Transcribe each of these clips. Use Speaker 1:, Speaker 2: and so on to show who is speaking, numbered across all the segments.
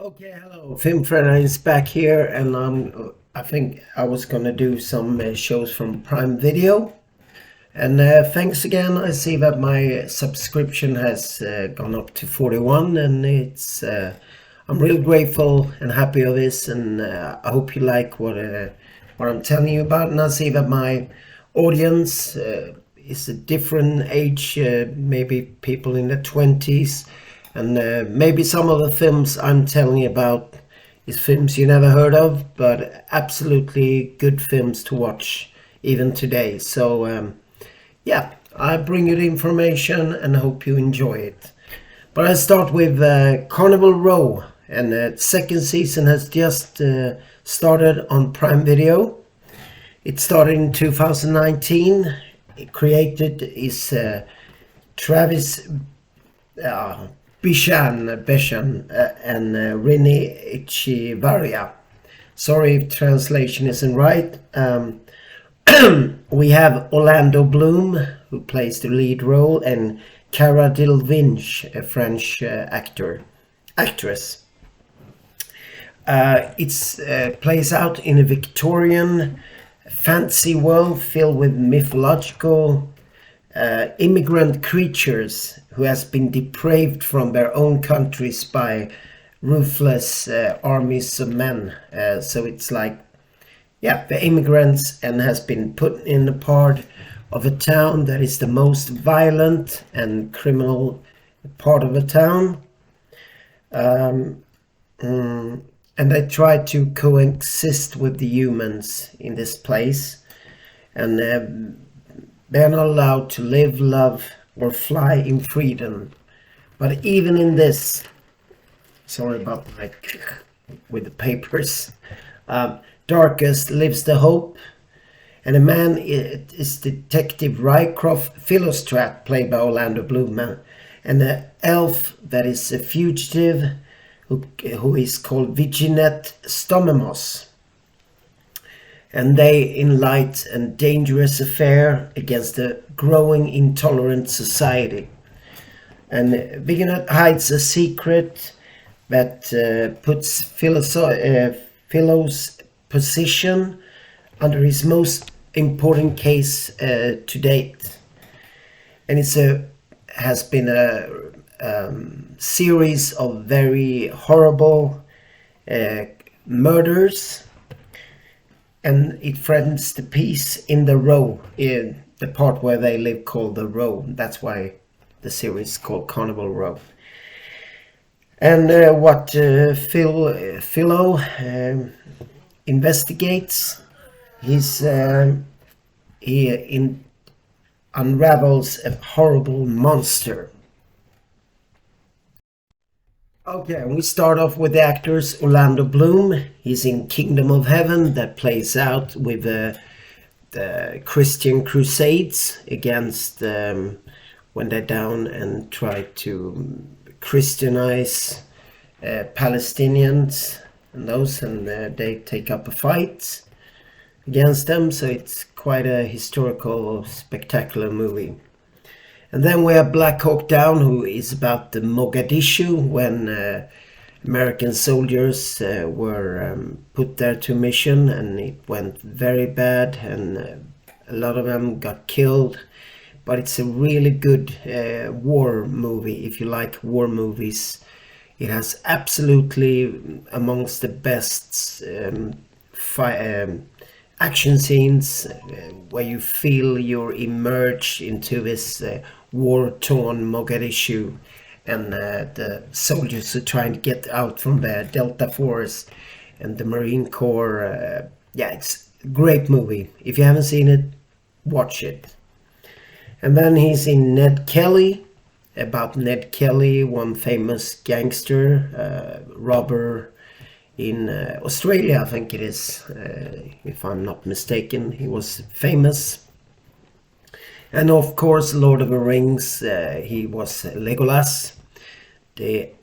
Speaker 1: Okay, hello. Film Friend is back here, and I think I was gonna do some shows from Prime Video. And thanks again. I see that my subscription has gone up to 41, and I'm really grateful and happy of this. And I hope you like what I'm telling you about. And I see that my audience is a different age, maybe people in their 20s, and maybe some of the films I'm telling you about is films you never heard of, but absolutely good films to watch even today. So yeah, I bring you the information and hope you enjoy it. But I start with Carnival Row, and the second season has just started on Prime Video. It started in 2019. It created is Travis Bishan and Rini Echevarria. Sorry if translation isn't right. We have Orlando Bloom, who plays the lead role, and Cara Delevingne, a French actress. It plays out in a Victorian fantasy world filled with mythological immigrant creatures who has been depraved from their own countries by ruthless armies of men. So it's like, yeah, the immigrants, and has been put in a part of a town that is the most violent and criminal part of the town. And they try to coexist with the humans in this place, and they're not allowed to live, love, or fly in freedom. But even in this, sorry about with the papers, darkest lives the hope, and a man is Detective Rycroft Philostratt, played by Orlando Bloom, and the elf that is a fugitive who is called Viginette Stomemos. And they enlight a dangerous affair against a growing intolerant society. And Viginette hides a secret that puts Philo's position under his most important case to date. And has been a series of very horrible murders, and it threatens the peace in the Row, in the part where they live called the Row. That's why the series is called Carnival Row. And what Philo investigates, he unravels a horrible monster. Okay, we start off with the actors. Orlando Bloom, he's in Kingdom of Heaven, that plays out with the Christian Crusades against when they're down and try to Christianize Palestinians and those, and they take up a fight against them. So it's quite a historical, spectacular movie. And then we have Black Hawk Down, who is about the Mogadishu, when American soldiers were put there to mission, and it went very bad, and a lot of them got killed. But it's a really good war movie. If you like war movies, it has absolutely amongst the best action scenes where you feel you're immersed into this war-torn Mogadishu, and the soldiers are trying to get out from the Delta Force and the Marine Corps. Yeah, it's a great movie. If you haven't seen it, watch it. And then he's in Ned Kelly, about Ned Kelly, one famous gangster, robber in Australia, I think it is, if I'm not mistaken. He was famous. And of course, Lord of the Rings, he was Legolas, the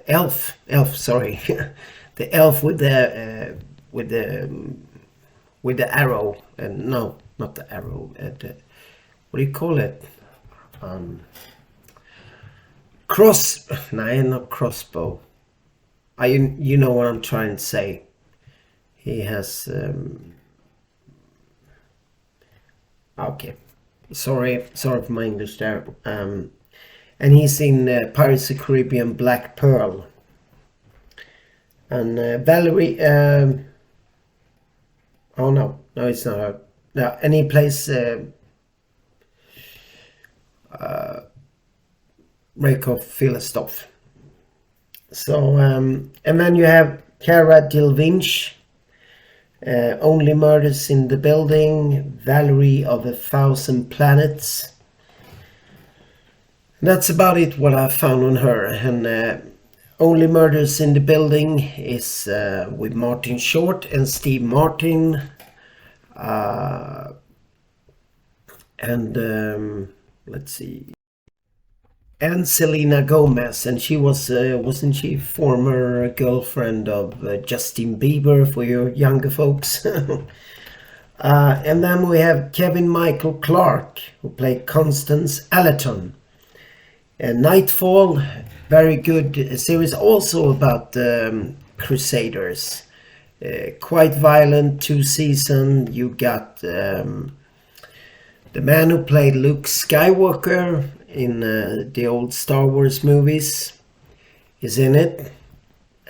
Speaker 1: elf, sorry, the elf with the arrow, and no, not the arrow, what do you call it? No, not crossbow. You know what I'm trying to say. He has okay. Sorry for my English there. And he's in Pirates of the Caribbean Black Pearl. And Valerie. Oh no, it's not her. No, and he plays Rakoff Filistov. So, and then you have Cara Delevingne, Only Murders in the Building, Valerie of 1,000 Planets. That's about it what I found on her. And Only Murders in the Building is with Martin Short and Steve Martin. Let's see. And Selena Gomez, and she was wasn't she former girlfriend of Justin Bieber for your younger folks? And then we have Kevin Michael Clark, who played Constance Allerton. And Nightfall, very good series, also about Crusaders. Quite violent, 2 seasons. You got the man who played Luke Skywalker in the old Star Wars movies is in it,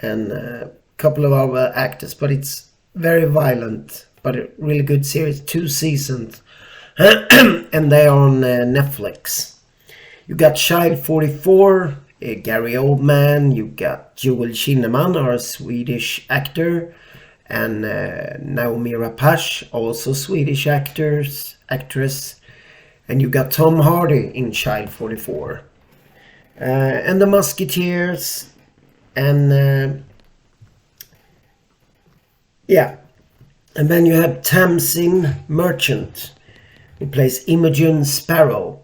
Speaker 1: and a couple of other actors, but it's very violent, but a really good series, 2 seasons, and they're on Netflix. You got Child 44, Gary Oldman, you got Joel Kinnaman, our Swedish actor, and Naomi Rapace, also Swedish actress. And you got Tom Hardy in Child 44. And the Musketeers. And yeah. And then you have Tamsin Merchant, who plays Imogen Sparrow.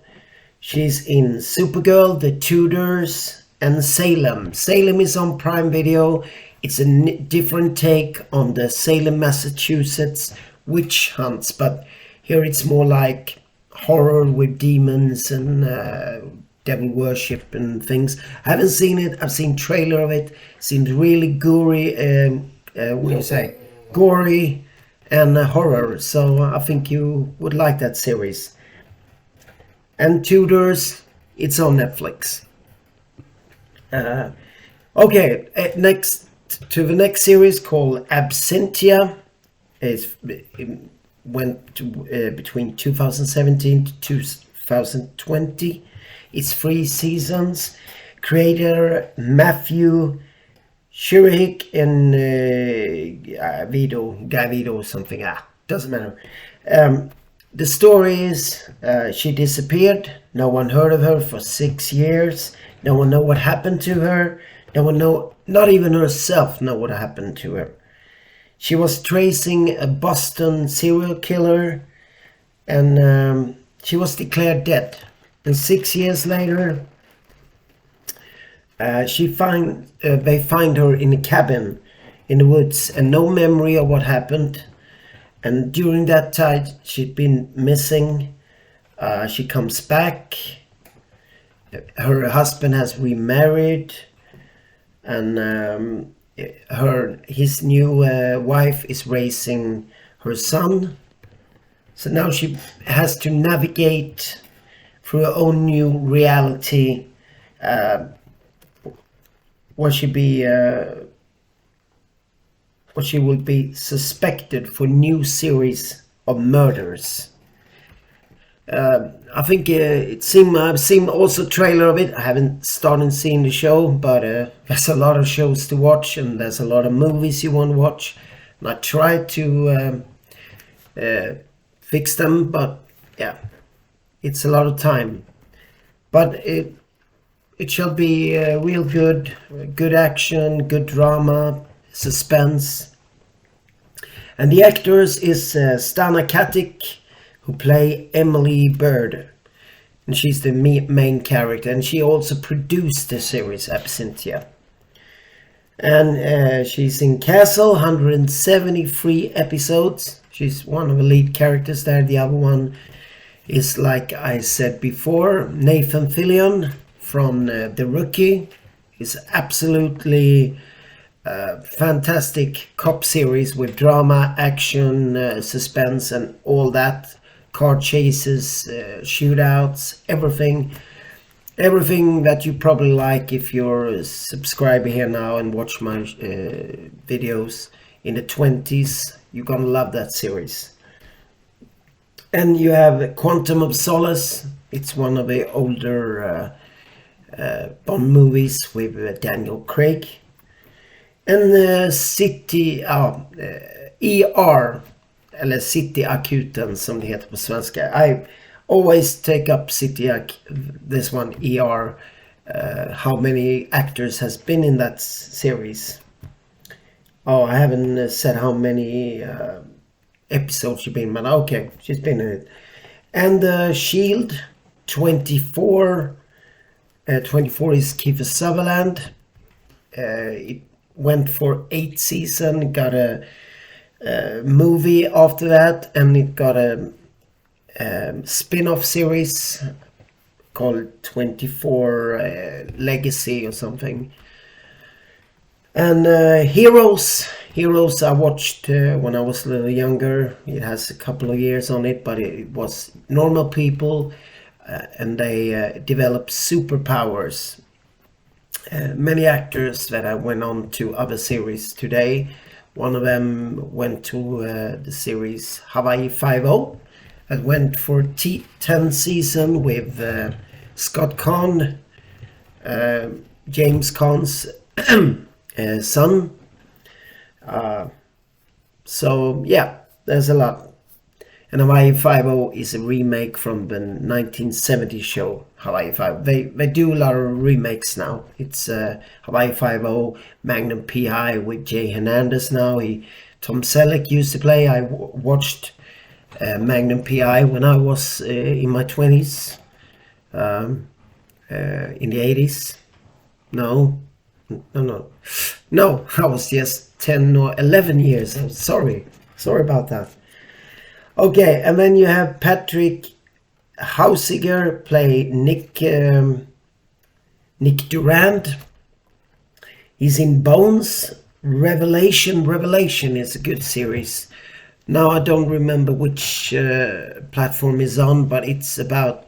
Speaker 1: She's in Supergirl, The Tudors, and Salem. Salem is on Prime Video. It's a different take on the Salem, Massachusetts witch hunts. But here it's more like horror with demons and devil worship and things. I haven't seen it. I've seen trailer of it. Seemed really gory. What do you say? Gory and horror. So I think you would like that series. And Tudors, it's on Netflix. Okay, next to the next series called Absentia. It went to, between 2017 to 2020. It's 3 seasons. Creator Matthew Shirihik and Gavido something. Doesn't matter. The story is she disappeared. No one heard of her for 6 years. No one know what happened to her. No one know, not even herself know what happened to her. She was tracing a Boston serial killer, and she was declared dead. And 6 years later, they find her in a cabin in the woods, and no memory of what happened. And during that time, she'd been missing. She comes back. Her husband has remarried, and his new wife is raising her son. So now she has to navigate through her own new reality. Where she will be suspected for new series of murders. I think I've seen also trailer of it. I haven't started seeing the show, but there's a lot of shows to watch, and there's a lot of movies you want to watch. And I tried to fix them, but yeah, it's a lot of time. But it shall be real good action, good drama, suspense. And the actors is Stana Katic, who play Emily Bird, and she's the main character, and she also produced the series Absentia. And she's in Castle, 173 episodes. She's one of the lead characters there. The other one is, like I said before, Nathan Fillion from The Rookie. It's absolutely fantastic cop series with drama, action, suspense, and all that. Car chases, shootouts, everything that you probably like if you're a subscriber here now and watch my videos in the 20s. You're gonna love that series. And you have Quantum of Solace. It's one of the older Bond movies with Daniel Craig. And ER, eller City-akuten som det heter på svenska. I always take up this one, ER, how many actors has been in that series. Oh, I haven't said how many episodes she's been, but okay, she's been in it. And Shield, 24. 24 is Kiefer Sutherland. It went for 8 seasons, got a movie after that, and it got a spin-off series called 24 Legacy or something. And Heroes I watched when I was a little younger. It has a couple of years on it, but it was normal people and they developed superpowers. Many actors that I went on to other series today. One of them went to the series Hawaii Five-0. That went for 10 season with Scott Conn, James Caan's son. So yeah, there's a lot. And Hawaii Five-0 is a remake from the 1970 show Hawaii Five. They do a lot of remakes now. It's Hawaii Five-0, Magnum P.I. with Jay Hernandez now. Tom Selleck used to play. I watched Magnum P.I. when I was in my 20s, in the 80s. No, I was just 10 or 11 years. I'm sorry about that. Okay, and then you have Patrick Hausiger play Nick Durand. He's in Bones. Revelation is a good series. Now I don't remember which platform is on, but it's about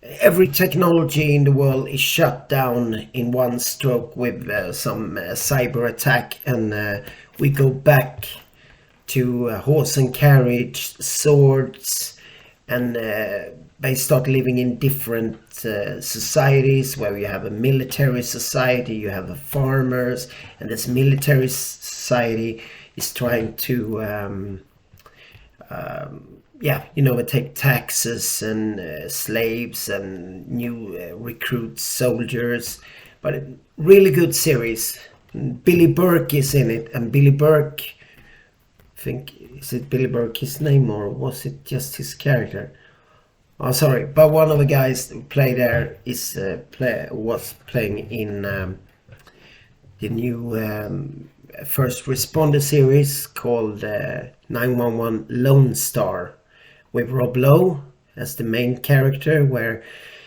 Speaker 1: every technology in the world is shut down in one stroke with some cyber attack, and we go back to horse and carriage, swords, and they start living in different societies where you have a military society, you have the farmers, and this military society is trying to take taxes and slaves and new recruit soldiers. But a really good series. Billy Burke is in it, and Billy Burke, is it Billy Burke his name, or was it just his character? Oh, sorry, but one of the guys who play there was playing in the new first responder series called 911 Lone Star, with Rob Lowe as the main character, where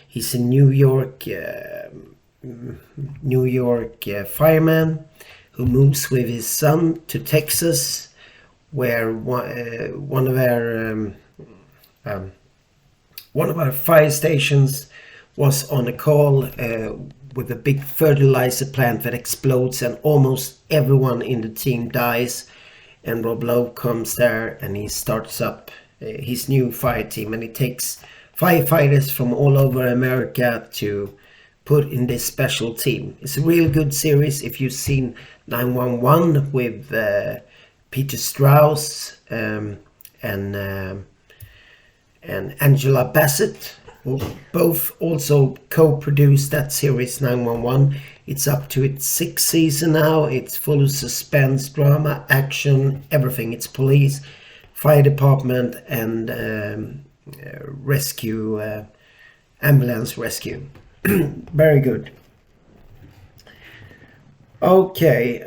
Speaker 1: he's a New York fireman who moves with his son to Texas, where one of our fire stations was on a call with a big fertilizer plant that explodes, and almost everyone in the team dies. And Rob Lowe comes there and he starts up his new fire team, and it takes firefighters from all over America to put in this special team. It's a really good series. If you've seen 911 with Peter Strauss and Angela Bassett, who both also co-produced that series 911. It's up to its 6th season now. It's full of suspense, drama, action, everything. It's police, fire department, and rescue, ambulance rescue. Very good. Okay,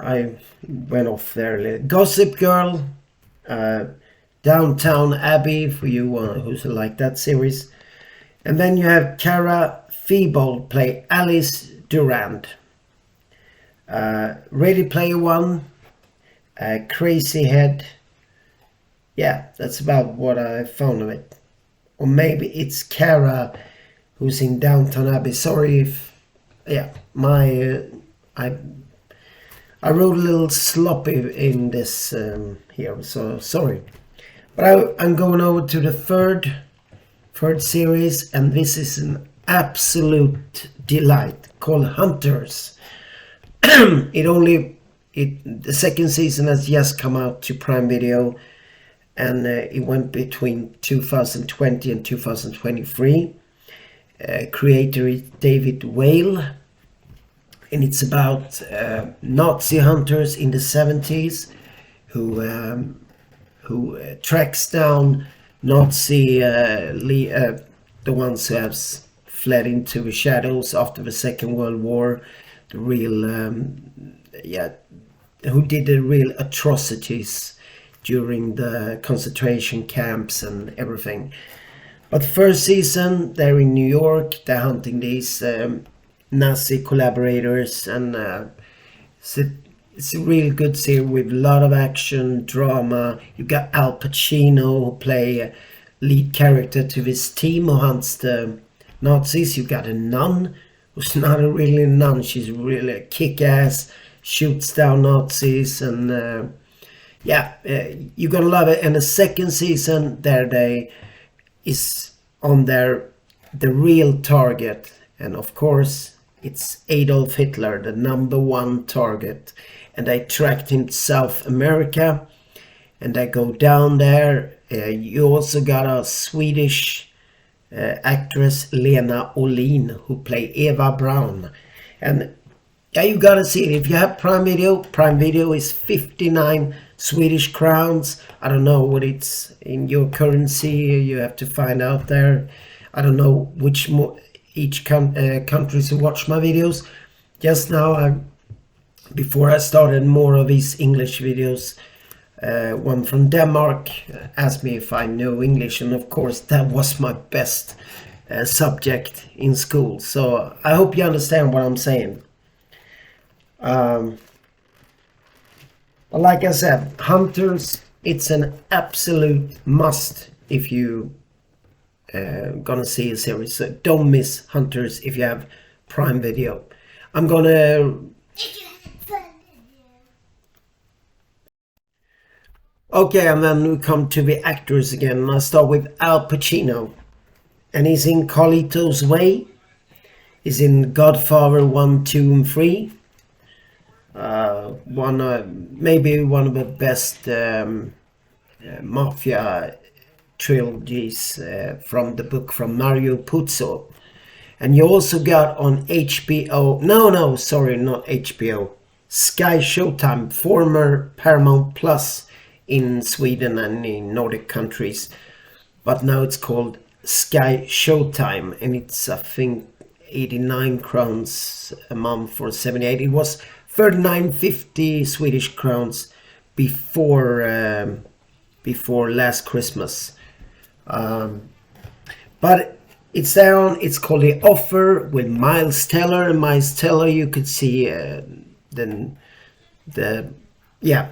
Speaker 1: I went off there. Gossip Girl, Downtown Abbey, for you who's like that series. And then you have Cara Feeble play Alice Durand. Ready Player One, Crazy Head. Yeah, that's about what I found of it. Or maybe it's Kara who's in Downton Abbey. Sorry if, yeah, my I wrote a little sloppy in this here, so sorry. But I'm going over to the third series, and this is an absolute delight, called Hunters. The second season has just come out to Prime Video, and it went between 2020 and 2023. Creator is David Whale, and it's about Nazi hunters in the 70s who tracks down Nazi the ones who have fled into the shadows after the Second World War, the real who did the real atrocities during the concentration camps and everything. But the first season, they're in New York, they're hunting these Nazi collaborators, and it's a real good series with a lot of action, drama. You got Al Pacino who play a lead character to this team who hunts the Nazis. You got a nun who's not really a nun, she's really a kick-ass, shoots down Nazis, and you're gonna love it. And the second season, they is on the real target, and of course it's Adolf Hitler, the #1 target, and they tracked him to South America, and they go down there. You also got a Swedish actress, Lena Olin, who play Eva Braun, and yeah, you gotta see it. If you have Prime Video is 59 Swedish crowns. I don't know what it's in your currency, you have to find out there. I don't know which each countries who watch my videos. Just now, before I started more of these English videos, one from Denmark asked me if I know English, and of course that was my best subject in school. So I hope you understand what I'm saying. But like I said, Hunters, it's an absolute must if you gonna see a series. So don't miss Hunters if you have Prime Video. I'm gonna okay, and then we come to the actors again, and I start with Al Pacino, and he's in Carlito's Way, he's in Godfather 1, 2 and 3. Maybe one of the best mafia trilogies from the book from Mario Puzo. And you also got on HBO, no, sorry, not HBO, Sky Showtime, former Paramount Plus in Sweden and in Nordic countries, but now it's called Sky Showtime, and it's, I think, 89 crowns a month for 78. It was 39.50 Swedish crowns before last Christmas, but it's there on. It's called The Offer with Miles Teller, and Miles Teller you could see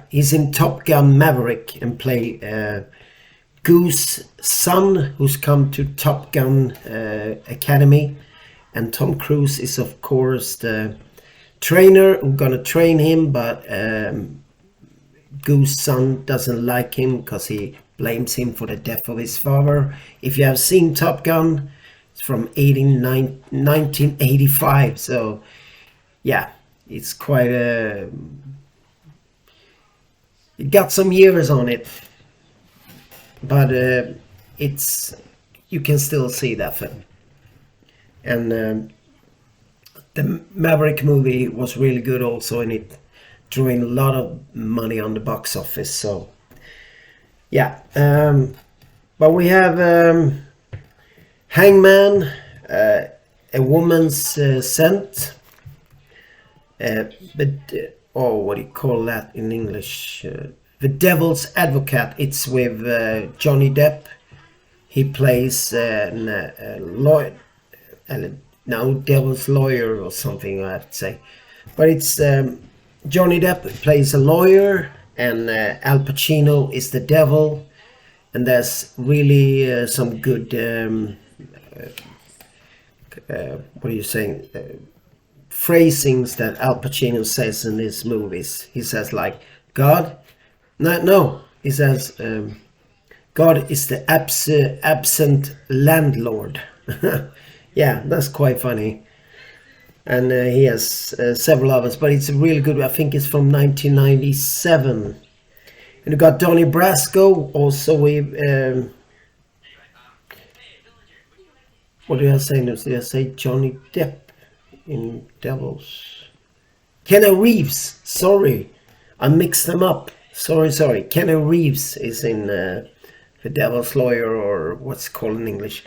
Speaker 1: he's in Top Gun Maverick and play Goose son, who's come to Top Gun Academy, and Tom Cruise is of course the trainer who's gonna train him, but Goose son doesn't like him because he blames him for the death of his father. If you have seen Top Gun, it's from 1985, so yeah, it's quite it got some years on it, but it's, you can still see that film. And the Maverick movie was really good also, and it drew in a lot of money on the box office. So yeah, but we have Hangman, A Woman's Scent, what do you call that in English? The Devil's Advocate. It's with Johnny Depp. He plays no, Devil's Lawyer or something, I have to say. But it's Johnny Depp plays a lawyer, and Al Pacino is the devil. And there's really some good, what are you saying, phrasings that Al Pacino says in these movies. He says like, God, no, he says, God is the absent landlord. Yeah, that's quite funny. And he has several others, but it's a really good. I think it's from 1997. And you got Donnie Brasco also with. What did I say? Did I say Johnny Depp in Devils? Keanu Reeves. Sorry, I mixed them up. Sorry. Keanu Reeves is in The Devil's Lawyer, or what's it called in English.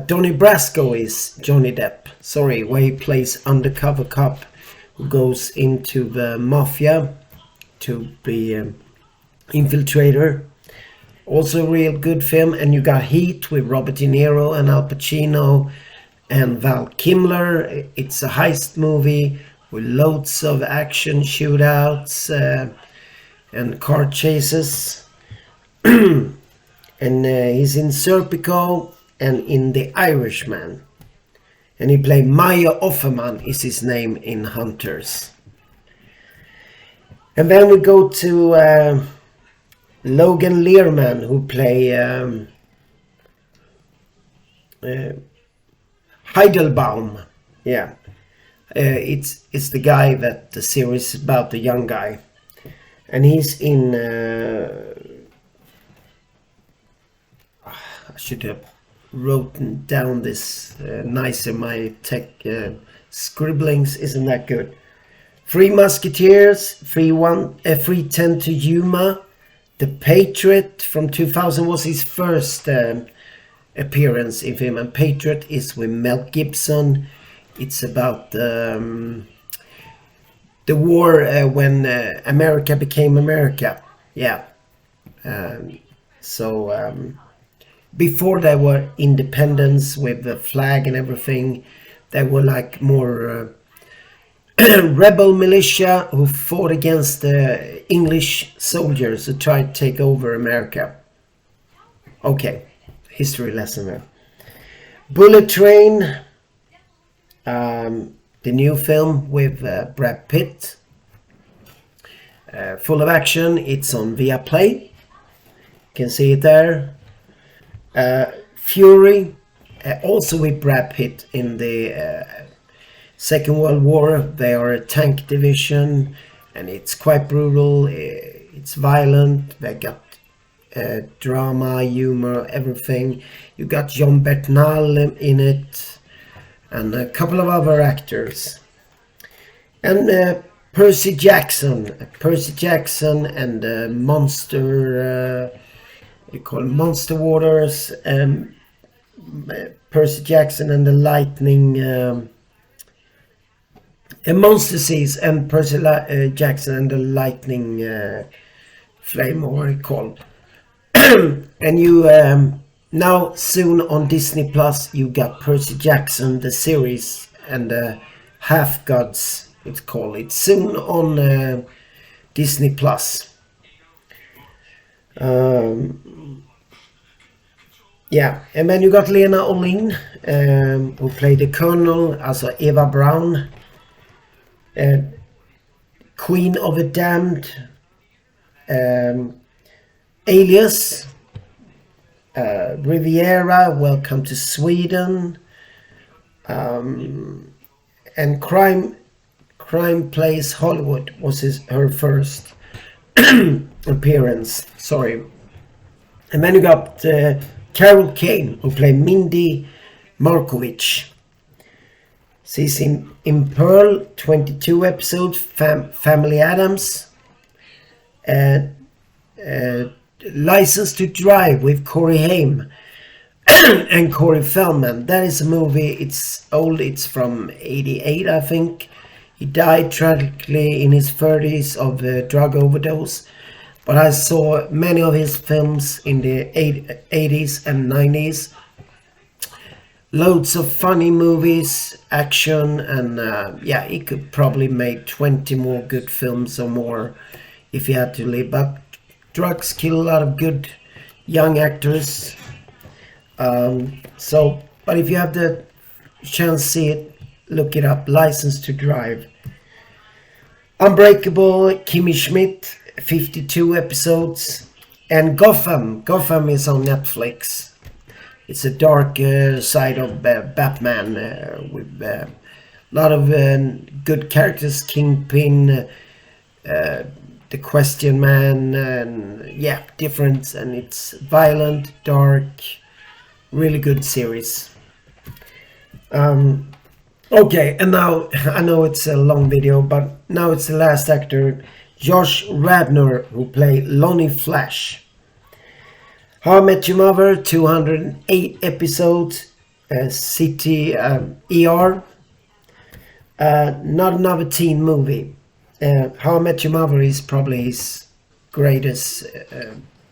Speaker 1: Donnie Brasco is Johnny Depp. Sorry, where he plays undercover cop who goes into the mafia to be infiltrator. Also a real good film. And you got Heat with Robert De Niro and Al Pacino and Val Kilmer. It's a heist movie with loads of action, shootouts, and car chases. And he's in Serpico and in The Irishman. And he played Maya Offerman is his name in Hunters. And then we go to Logan Lerman, who play Heidelbaum. Yeah, it's the guy that the series is about, the young guy, and he's in. I should have written down this nicer. My tech scribblings isn't that good. Three Musketeers, 310 to Yuma. The Patriot from 2000 was his first appearance in film, and Patriot is with Mel Gibson. It's about the war when America became America. Yeah. Before there were independence with the flag and everything, there were like more rebel militia who fought against the English soldiers who tried to take over America. Okay, history lesson there. Bullet Train, the new film with Brad Pitt, full of action. It's on Viaplay. You can see it there. Fury, also with Brad Pitt in the Second World War. They are a tank division, and it's quite brutal. It's violent. They got drama, humor, everything. You got John Bernthal in it, and a couple of other actors. And Percy Jackson and Monster. You call it Monster Waters. Percy Jackson and the Lightning. Monster Seas and Percy Jackson and the Lightning Flame, or what it's called. And you now soon on Disney Plus you got Percy Jackson the series and Half Gods, it's called. It's soon on Disney Plus. Yeah, and then you got Lena Olin, who played the Colonel, also Eva Braun. Queen of the Damned, Alias, Riviera, Welcome to Sweden, and Crime Plays Hollywood was her first appearance. Sorry. And then you got Carol Kane, who played Mindy Markovich. She's in Pearl, 22 episodes, Family Adams, License to Drive with Corey Haim and Corey Feldman. That is a movie, it's old, it's from 88, I think. He died tragically in his 30s of a drug overdose, but I saw many of his films in the 80s and 90s. loads of funny movies, action, and yeah, he could probably make 20 more good films or more if he had to live. But drugs kill a lot of good young actors. But if you have the chance to see it, look it up. License to Drive. Unbreakable, Kimmy Schmidt, 52 episodes. And Gotham. Gotham is on Netflix. It's a dark side of Batman with a lot of good characters. Kingpin, the Question Man, and yeah, different. And it's violent, dark, really good series. Okay, and now I know it's a long video, but now it's the last actor, Josh Radnor, who played Lonnie Flash. How I Met Your Mother, 208 episodes, City ER, not another teen movie. How I Met Your Mother is probably his greatest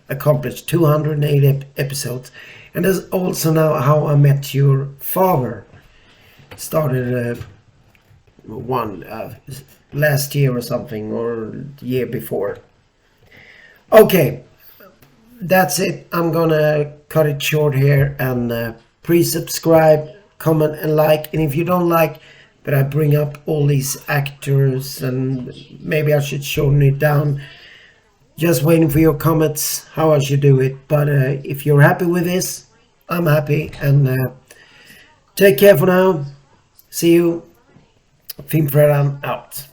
Speaker 1: accomplished, 208 episodes. And there's also now How I Met Your Father. Started last year or something, or the year before. Okay, that's it. I'm gonna cut it short here, and please subscribe, comment, and like. And if you don't like that I bring up all these actors, and maybe I should shorten it down, just waiting for your comments how I should do it. But if you're happy with this, I'm happy, and take care for now. See you. Filmfredagen out.